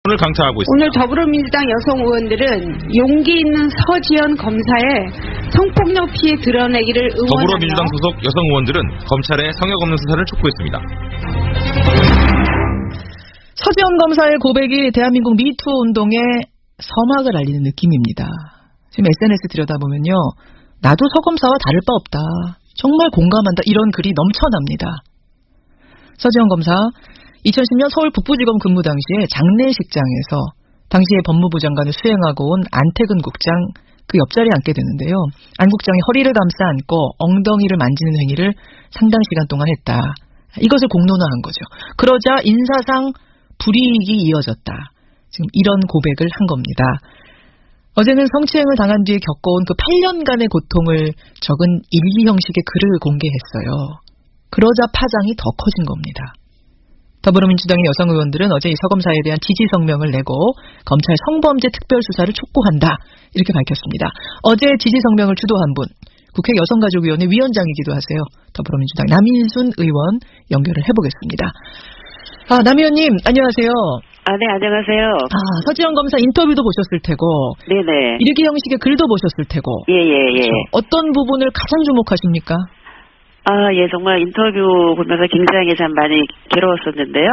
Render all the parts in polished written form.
오늘 강타하고 있습니다. 오늘 더불어민주당 여성 의원들은 용기 있는 서지현 검사의 성폭력 피해 드러내기를 응원하며 더불어민주당 소속 여성 의원들은 검찰의 성역 없는 수사를 촉구했습니다. 서지현 검사의 고백이 대한민국 미투 운동의 서막을 알리는 느낌입니다. 지금 SNS 들여다보면요. 나도 서 검사와 다를 바 없다. 정말 공감한다. 이런 글이 넘쳐납니다. 서지현 검사 2010년 서울 북부지검 근무 당시에 장례식장에서 당시에 법무부 장관을 수행하고 온 안태근 국장 그 옆자리에 앉게 되는데요. 안 국장이 허리를 감싸 안고 엉덩이를 만지는 행위를 상당 시간 동안 했다. 이것을 공론화한 거죠. 그러자 인사상 불이익이 이어졌다. 지금 이런 고백을 한 겁니다. 어제는 성추행을 당한 뒤에 겪어온 그 8년간의 고통을 적은 일기 형식의 글을 공개했어요. 그러자 파장이 더 커진 겁니다. 더불어민주당의 여성 의원들은 어제 이 서 검사에 대한 지지 성명을 내고 검찰 성범죄 특별수사를 촉구한다. 이렇게 밝혔습니다. 어제 지지 성명을 주도한 분, 국회 여성가족위원회 위원장이기도 하세요. 더불어민주당 남인순 의원 연결을 해보겠습니다. 남 의원님 안녕하세요. 네, 안녕하세요. 서지현 검사 인터뷰도 보셨을 테고, 네네. 일기 형식의 글도 보셨을 테고, 예. 그렇죠? 어떤 부분을 가장 주목하십니까? 예, 정말 인터뷰 보면서 굉장히 참 많이 괴로웠었는데요.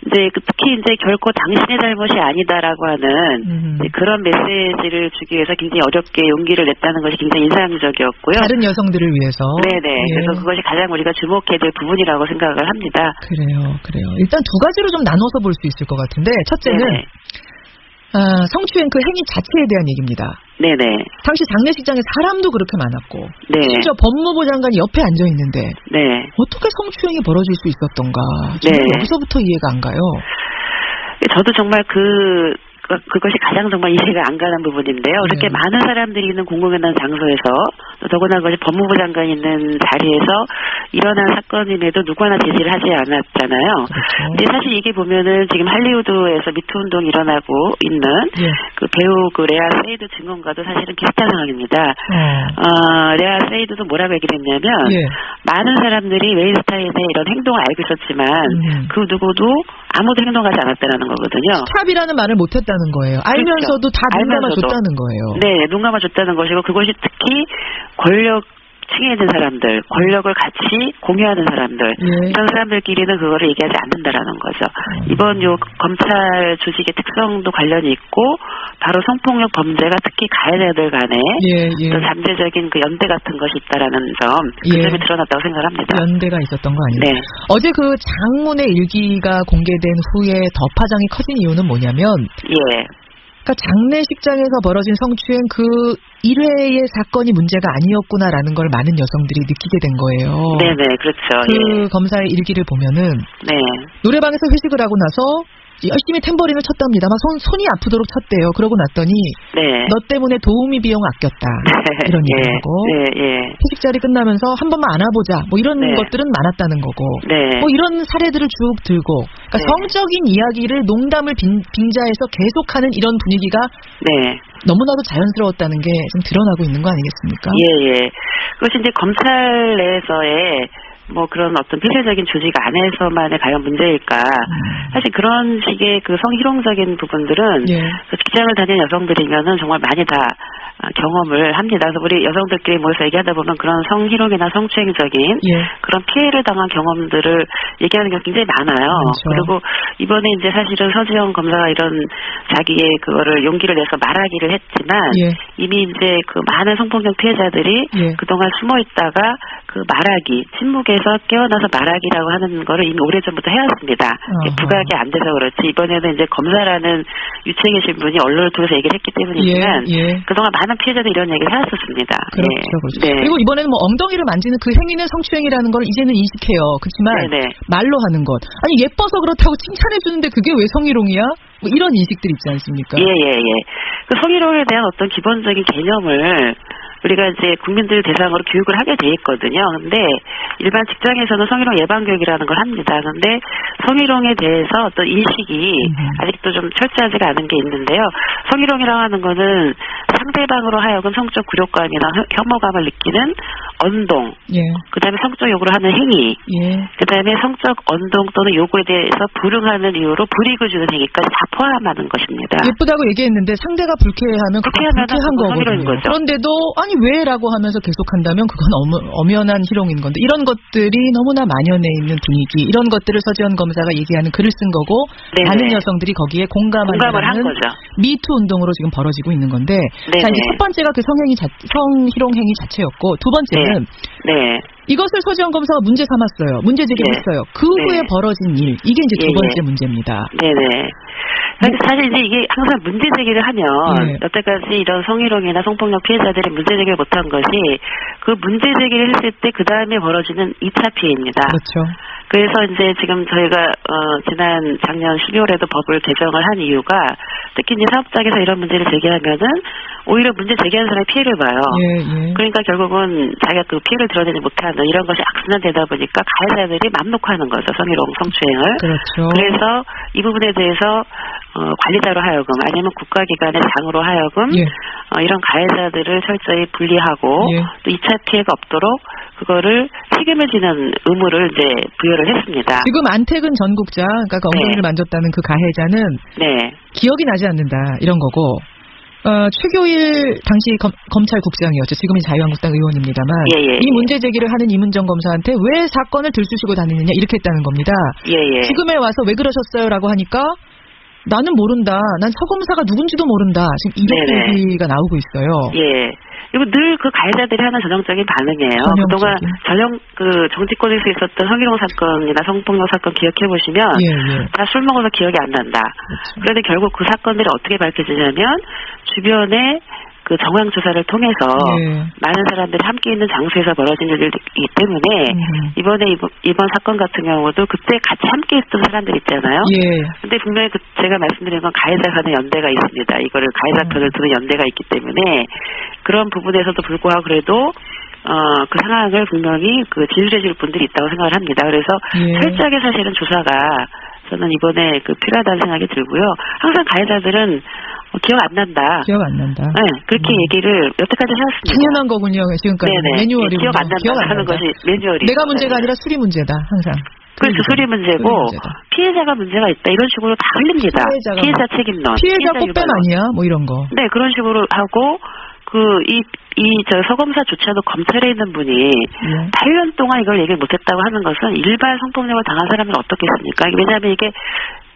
이제 특히 이제 결코 당신의 잘못이 아니다라고 하는 그런 메시지를 주기 위해서 굉장히 어렵게 용기를 냈다는 것이 굉장히 인상적이었고요. 다른 여성들을 위해서. 네네. 예. 그래서 그것이 가장 우리가 주목해야 될 부분이라고 생각을 합니다. 그래요. 일단 두 가지로 좀 나눠서 볼 수 있을 것 같은데, 첫째는 네네. 성추행 그 행위 자체에 대한 얘기입니다. 네네. 당시 장례식장에 사람도 그렇게 많았고, 네. 심지어 법무부 장관이 옆에 앉아 있는데 네. 어떻게 성추행이 벌어질 수 있었던가? 네. 여기서부터 이해가 안 가요. 저도 정말 그것이 가장 정말 이해가 안 가는 부분인데요. 그렇게 많은 사람들이 있는 공공연한 장소에서 또 더구나 그것이 법무부 장관이 있는 자리에서 일어난 사건임에도 누구나 제지를 하지 않았잖아요. 그렇죠. 근데 사실 이게 보면은 지금 할리우드에서 미투 운동이 일어나고 있는 그 배우 레아 세이드 증언과도 사실은 비슷한 상황입니다. 레아 세이드도 뭐라고 얘기를 했냐면 많은 사람들이 웨인스타인의 이런 행동을 알고 있었지만 그 누구도 아무도 행동하지 않았다는 거거든요. 스탑이라는 말을 못했다는 거예요. 알면서도 그렇죠. 다 눈 감아줬다는 거예요. 네, 눈 감아줬다는 것이고 그것이 특히 권력층에 있는 사람들, 권력을 같이 공유하는 사람들, 이런 사람들끼리는 그거를 얘기하지 않는다라는 거죠. 이번 요 검찰 조직의 특성도 관련이 있고 바로 성폭력 범죄가 특히 가해자들 간에 또 잠재적인 그 연대 같은 것이 있다라는 점, 그 점이 드러났다고 생각합니다. 연대가 있었던 거 아니에요? 네. 어제 그 장문의 일기가 공개된 후에 더 파장이 커진 이유는 뭐냐면 그러니까 장례식장에서 벌어진 성추행 그 1회의 사건이 문제가 아니었구나라는 걸 많은 여성들이 느끼게 된 거예요. 네네, 그렇죠. 그 검사의 일기를 보면은 노래방에서 회식을 하고 나서 열심히 탬버린을 쳤답니다만 손이 아프도록 쳤대요. 그러고 났더니 너 때문에 도우미 비용 아꼈다. 이런 얘기하고 회식 자리 끝나면서 한 번만 안아보자. 뭐 이런 것들은 많았다는 거고 뭐 이런 사례들을 쭉 들고 그러니까 성적인 이야기를 농담을 빙자해서 계속하는 이런 분위기가 너무나도 자연스러웠다는 게 좀 드러나고 있는 거 아니겠습니까? 그것이 이제 검찰 내에서의 뭐 그런 어떤 폐쇄적인 조직 안에서만의 과연 문제일까? 사실 그런 식의 그 성희롱적인 부분들은 직장을 다니는 여성들이면은 정말 많이 다 경험을 합니다. 그래서 우리 여성들끼리 모여서 얘기하다 보면 그런 성희롱이나 성추행적인 그런 피해를 당한 경험들을 얘기하는 게 굉장히 많아요. 그리고 이번에 이제 사실은 서지현 검사가 이런 자기의 그거를 용기를 내서 말하기를 했지만 이미 이제 그 많은 성폭력 피해자들이 그동안 숨어 있다가 그 말하기, 침묵에서 깨어나서 말하기라고 하는 거를 이미 오래전부터 해왔습니다. 부각이 안 돼서 그렇지 이번에는 이제 검사라는 유치에 계신 분이 언론을 통해서 얘기를 했기 때문이지만 그동안 많은 피해자들이 이런 얘기를 해왔었습니다. 그렇죠. 그리고 이번에는 뭐 엉덩이를 만지는 그 행위는 성추행이라는 걸 이제는 인식해요. 그렇지만 말로 하는 것. 아니 예뻐서 그렇다고 칭찬해주는데 그게 왜 성희롱이야? 뭐 이런 인식들 있지 않습니까? 그 성희롱에 대한 어떤 기본적인 개념을 우리가 이제 국민들 대상으로 교육을 하게 돼 있거든요. 근데 일반 직장에서는 성희롱 예방 교육이라는 걸 합니다. 그런데 성희롱에 대해서 어떤 인식이 아직도 좀 철저하지가 않은 게 있는데요. 성희롱이라고 하는 거는 상대방으로 하여금 성적 굴욕감이나 혐오감을 느끼는 언동, 예. 그다음에 성적 요구를 하는 행위, 예. 그다음에 성적 언동 또는 요구에 대해서 불응하는 이유로 불이익을 주는 행위까지 다 포함하는 것입니다. 예쁘다고 얘기했는데 상대가 불쾌하면 불쾌한 거거든요. 그런데도 아니 왜라고 하면서 계속한다면 그건 엄연한 희롱인 건데 이런 것들이 너무나 만연해 있는 분위기, 이런 것들을 서지현 검사가 얘기하는 글을 쓴 거고 네네. 많은 여성들이 거기에 공감을 한 거죠. 미투 운동으로 지금 벌어지고 있는 건데 자, 이제 첫 번째가 그 성희롱 행위 자체였고 두 번째는 네. 이것을 서지현 검사가 문제 삼았어요. 문제 제기를 했어요. 그 후에 벌어진 일, 이게 이제 두 번째 문제입니다. 네네. 사실 이제 이게 항상 문제 제기를 하면 여태까지 이런 성희롱이나 성폭력 피해자들이 문제 제기를 못한 것이 그 문제 제기를 했을 때 그 다음에 벌어지는 2차 피해입니다. 그렇죠. 그래서 이제 지금 저희가 작년 12월에도 법을 개정을 한 이유가 특히 이제 사업장에서 이런 문제를 제기하면은 오히려 문제 제기하는 사람이 피해를 봐요. 그러니까 결국은 자기가 그 피해를 드러내지 못하는 이런 것이 악순환되다 보니까 가해자들이 맘 놓고 하는 거죠. 성희롱, 성추행을. 그렇죠. 그래서 이 부분에 대해서 관리자로 하여금 아니면 국가기관의 장으로 하여금 이런 가해자들을 철저히 분리하고 또 2차 피해가 없도록 그거를 책임을 지는 의무를 이제 부여를 했습니다. 지금 안태근 전 국장, 그러니까 엉덩이를 만졌다는 그 가해자는 기억이 나지 않는다 이런 거고 최교일 당시 검찰국장이었죠. 지금은 자유한국당 의원입니다만 이 문제 제기를 하는 이문정 검사한테 왜 사건을 들쑤시고 다니느냐 이렇게 했다는 겁니다. 지금에 와서 왜 그러셨어요라고 하니까 나는 모른다. 난 서 검사가 누군지도 모른다. 지금 이런 얘기가 나오고 있어요. 그리고 늘 그 가해자들이 하는 전형적인 반응이에요. 그동안 정치권에서 있었던 성희롱 사건이나 성폭력 사건 기억해 보시면 다 술 먹어서 기억이 안 난다. 그런데 결국 그 사건들이 어떻게 밝혀지냐면 주변에 그 정황 조사를 통해서 많은 사람들이 함께 있는 장소에서 벌어진 일이기 때문에 이번 사건 같은 경우도 그때 같이 함께 있던 사람들 있잖아요. 근데 분명히 제가 말씀드린 건 가해자 간의 연대가 있습니다. 이거를 가해자 편을 드는 연대가 있기 때문에 그런 부분에서도 불구하고 그래도 그 상황을 분명히 진술해 줄 분들이 있다고 생각을 합니다. 그래서 철저하게 사실은 조사가 저는 이번에 필요하다는 생각이 들고요. 항상 가해자들은 기억 안 난다. 기억 안 난다. 네, 그렇게 얘기를 여태까지 해왔습니다. 당연한 거군요. 지금까지 매뉴얼이군요. 기억 안 난다 하는 것이 매뉴얼이. 내가 문제가 아니라 술이 문제다. 항상. 그래서 술이 문제고 피해자가 문제가 있다. 이런 식으로 다 흘립니다. 피해자 책임론. 피해자 꽃뱀 아니야? 뭐 이런 거. 네, 그런 식으로 하고 서검사조차도 검찰에 있는 분이 8년 동안 이걸 얘기를 못했다고 하는 것은 일반 성폭력을 당한 사람은 어떻겠습니까? 왜냐하면 이게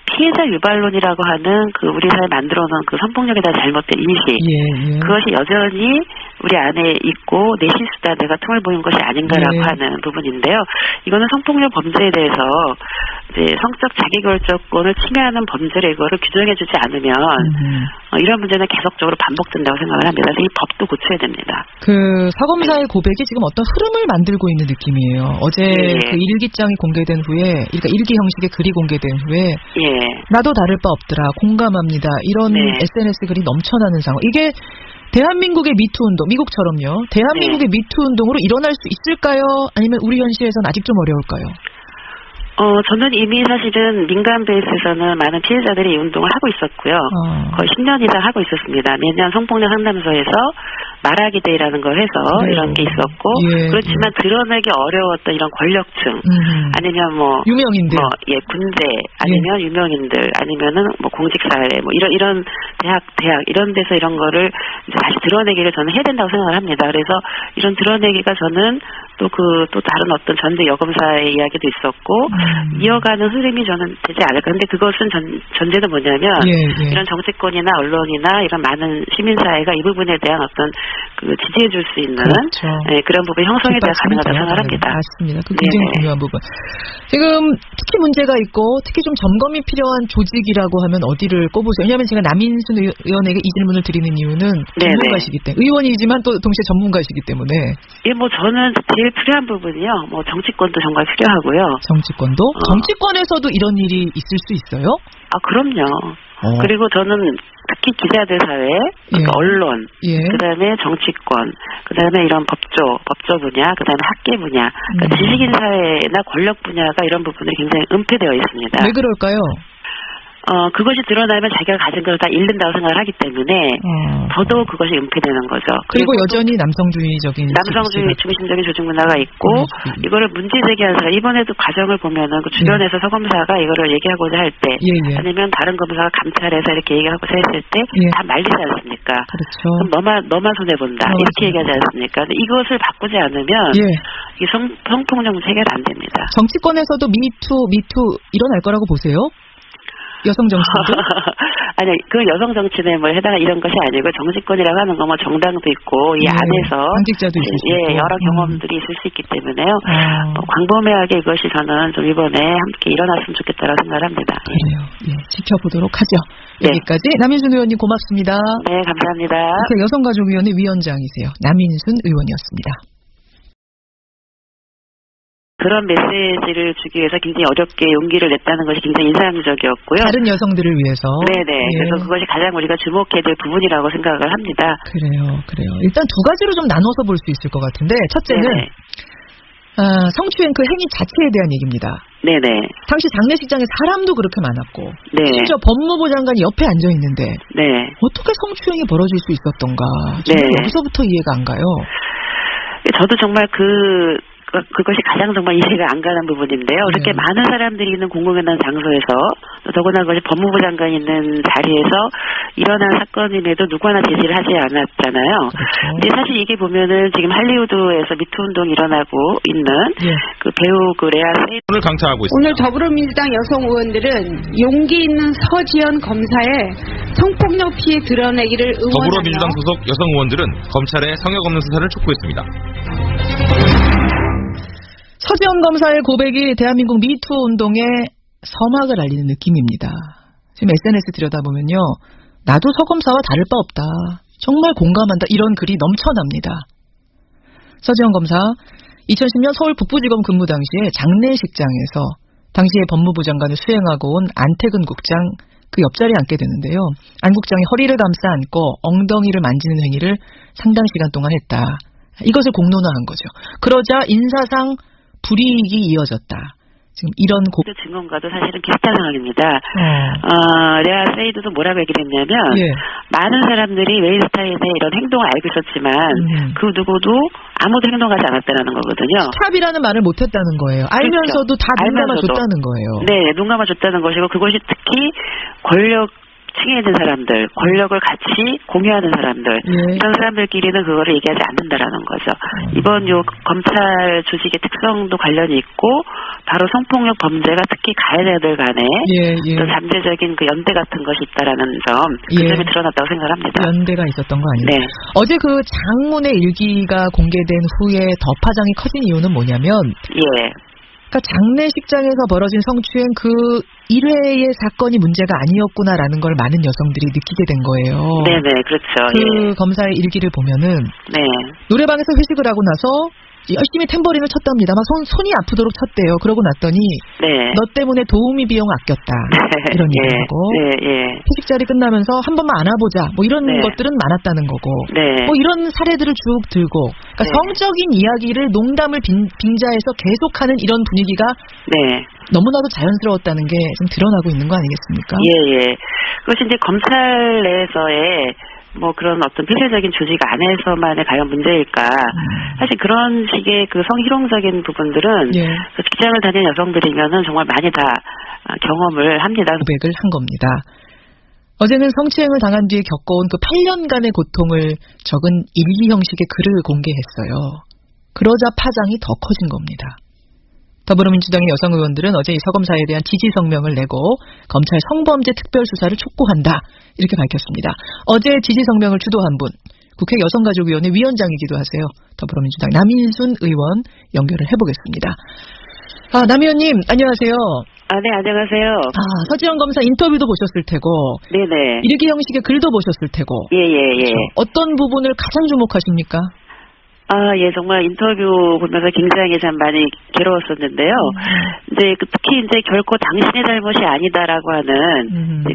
피해자 유발론이라고 하는 우리 사회에 만들어놓은 성폭력에 대한 잘못된 인식 그것이 여전히 우리 안에 있고 내 실수다 내가 틈을 보인 것이 아닌가라고 하는 부분인데요. 이거는 성폭력 범죄에 대해서 이제 성적 자기결정권을 침해하는 범죄를 이거를 규정해주지 않으면 이런 문제는 계속적으로 반복된다고 생각을 합니다. 그래서 이 법도 고쳐야 됩니다. 서검사의 고백이 지금 어떤 흐름을 만들고 있는 느낌이에요. 어제 그 일기장이 공개된 후에, 그러니까 일기 형식의 글이 공개된 후에 나도 다를 바 없더라, 공감합니다, 이런 SNS 글이 넘쳐나는 상황. 이게 대한민국의 미투 운동, 미국처럼요. 대한민국의 미투 운동으로 일어날 수 있을까요? 아니면 우리 현실에서는 아직 좀 어려울까요? 저는 이미 사실은 민간 베이스에서는 많은 피해자들이 이 운동을 하고 있었고요. 거의 10년 이상 하고 있었습니다. 매년 성폭력 상담소에서 말하기 데이라는 걸 해서 이런 게 있었고, 그렇지만 드러내기 어려웠던 이런 권력층, 아니면 유명인들, 군대, 아니면 유명인들, 아니면은 공직사회, 이런 대학 이런 데서 이런 거를 이제 다시 드러내기를 저는 해야 된다고 생각을 합니다. 그래서 이런 드러내기가 저는 또 다른 어떤 전제 여검사의 이야기도 있었고, 이어가는 흐름이 저는 되지 않을까. 근데 그것은 전제는 뭐냐면, 이런 정치권이나 언론이나 이런 많은 시민사회가 이 부분에 대한 어떤 지지해 줄 수 있는 그런 부분이 형성이 돼야 가능하다고 생각합니다. 맞습니다. 그 굉장히 중요한 부분. 지금 특히 문제가 있고 특히 좀 점검이 필요한 조직이라고 하면 어디를 꼽으세요? 왜냐하면 제가 남인순 의원에게 이 질문을 드리는 이유는 전문가시기 때문에, 의원이지만 또 동시에 전문가시기 때문에. 저는 제일 필요한 부분이요. 정치권도 정말 필요하고요. 정치권도? 정치권에서도 이런 일이 있을 수 있어요? 그럼요. 그리고 저는 특히 기자들 사회, 그러니까 언론, 그다음에 정치권, 그다음에 이런 법조 분야, 그다음에 학계 분야, 그러니까 지식인 사회나 권력 분야가 이런 부분에 굉장히 은폐되어 있습니다. 왜 그럴까요? 그것이 드러나면 자기가 가진 걸 다 잃는다고 생각을 하기 때문에 더더욱 그것이 은폐되는 거죠. 그리고 여전히 남성주의적인 중심적인 조직 문화가 있고 이거를 문제 제기하는 사람 이번에도 과정을 보면은 그 주변에서 서검사가 이거를 얘기하고자 할 때 아니면 다른 검사가 감찰해서 이렇게 얘기하고자 했을 때 다 말리지 않습니까? 그렇죠. 그럼 너만 손해 본다 이렇게 얘기하지 않습니까? 근데 이것을 바꾸지 않으면 이 성폭력 문제 해결 안 됩니다. 정치권에서도 미투 일어날 거라고 보세요? 여성 정치인들? 아니, 그 여성 정치인에 뭐 해당 이런 것이 아니고 정치권이라고 하는 건 뭐 정당도 있고 이 안에서 당직자도 있을 수 있고 여러 경험들이 있을 수 있기 때문에요. 광범위하게 이것이 저는 좀 이번에 함께 일어났으면 좋겠다라고 생각을 합니다. 그래요. 지켜보도록 하죠. 여기까지 남인순 의원님 고맙습니다. 네, 감사합니다. 여성가족위원회 위원장이세요. 남인순 의원이었습니다. 그런 메시지를 주기 위해서 굉장히 어렵게 용기를 냈다는 것이 굉장히 인상적이었고요. 다른 여성들을 위해서. 네네. 그래서 그것이 가장 우리가 주목해야 될 부분이라고 생각을 합니다. 그래요. 일단 두 가지로 좀 나눠서 볼 수 있을 것 같은데 첫째는 성추행 그 행위 자체에 대한 얘기입니다. 네네. 당시 장례식장에 사람도 그렇게 많았고 심지어 법무부 장관이 옆에 앉아 있는데 어떻게 성추행이 벌어질 수 있었던가 여기서부터 이해가 안 가요. 저도 정말 그것이 가장 정말 이해가 안 가는 부분인데요. 그렇게 많은 사람들이 있는 공공연한 장소에서 더구나 그것이 법무부 장관이 있는 자리에서 일어난 사건임에도 누구나 제지를 하지 않았잖아요. 근데 사실 이게 보면은 지금 할리우드에서 미투 운동이 일어나고 있는 그 배우 레아 세이든을 강타하고 있습니다. 오늘 더불어민주당 여성 의원들은 용기 있는 서지연 검사의 성폭력 피해 드러내기를 응원하며 더불어민주당 소속 여성 의원들은 검찰의 성역 없는 수사를 촉구했습니다. 서지연 검사의 고백이 대한민국 미투 운동의 서막을 알리는 느낌입니다. 지금 SNS 들여다보면요. 나도 서검사와 다를 바 없다. 정말 공감한다. 이런 글이 넘쳐납니다. 서지연 검사 2010년 서울 북부지검 근무 당시에 장례식장에서 당시에 법무부 장관을 수행하고 온 안태근 국장 그 옆자리에 앉게 되는데요. 안 국장이 허리를 감싸 안고 엉덩이를 만지는 행위를 상당 시간 동안 했다. 이것을 공론화한 거죠. 그러자 인사상 불이익이 이어졌다. 지금 이런 증언과도 사실은 비슷한 상황입니다. 레아 세이드도 뭐라고 얘기를 했냐면 많은 사람들이 웨인스타인의 이런 행동을 알고 있었지만 그 누구도 아무도 행동하지 않았다는 거거든요. 스탑이라는 말을 못했다는 거예요. 알면서도 다 눈 감아줬다는 거예요. 네, 눈 감아줬다는 것이고 그것이 특히 권력 층에 있는 사람들, 권력을 같이 공유하는 사람들, 이런 사람들끼리는 그거를 얘기하지 않는다라는 거죠. 이번 요 검찰 조직의 특성도 관련이 있고, 바로 성폭력 범죄가 특히 가해자들 간에 또 잠재적인 그 연대 같은 것이 있다라는 점, 그 점이 드러났다고 생각합니다. 연대가 있었던 거 아니에요? 네. 어제 그 장문의 일기가 공개된 후에 더 파장이 커진 이유는 뭐냐면, 그러니까 장례식장에서 벌어진 성추행 그 1회의 사건이 문제가 아니었구나라는 걸 많은 여성들이 느끼게 된 거예요. 네네, 그렇죠. 그 검사의 일기를 보면은 노래방에서 회식을 하고 나서 열심히 탬버린을 쳤답니다. 막 손이 아프도록 쳤대요. 그러고 났더니 너 때문에 도우미 비용 아꼈다. 이런 얘기하고 회식 자리 끝나면서 한 번만 안아보자. 뭐 이런 것들은 많았다는 거고 뭐 이런 사례들을 쭉 들고 그러니까 성적인 이야기를 농담을 빙자해서 계속하는 이런 분위기가 너무나도 자연스러웠다는 게 좀 드러나고 있는 거 아니겠습니까? 그것이 이제 검찰 내에서의 뭐 그런 어떤 폐쇄적인 조직 안에서만의 과연 문제일까? 사실 그런 식의 그 성희롱적인 부분들은 그 직장을 다니는 여성들이면은 정말 많이 다 경험을 합니다. 고백을 한 겁니다. 어제는 성추행을 당한 뒤에 겪어온 그 8년간의 고통을 적은 일기 형식의 글을 공개했어요. 그러자 파장이 더 커진 겁니다. 더불어민주당의 여성 의원들은 어제 이 서검사에 대한 지지 성명을 내고 검찰 성범죄 특별수사를 촉구한다 이렇게 밝혔습니다. 어제 지지 성명을 주도한 분 국회 여성가족위원회 위원장이기도 하세요. 더불어민주당 남인순 의원 연결을 해보겠습니다. 남 의원님 안녕하세요. 네, 안녕하세요. 서지연 검사 인터뷰도 보셨을 테고 네네. 일기 형식의 글도 보셨을 테고 그렇죠. 어떤 부분을 가장 주목하십니까? 정말 인터뷰 보면서 굉장히 참 많이 괴로웠었는데요. 이제 특히 이제 결코 당신의 잘못이 아니다라고 하는 그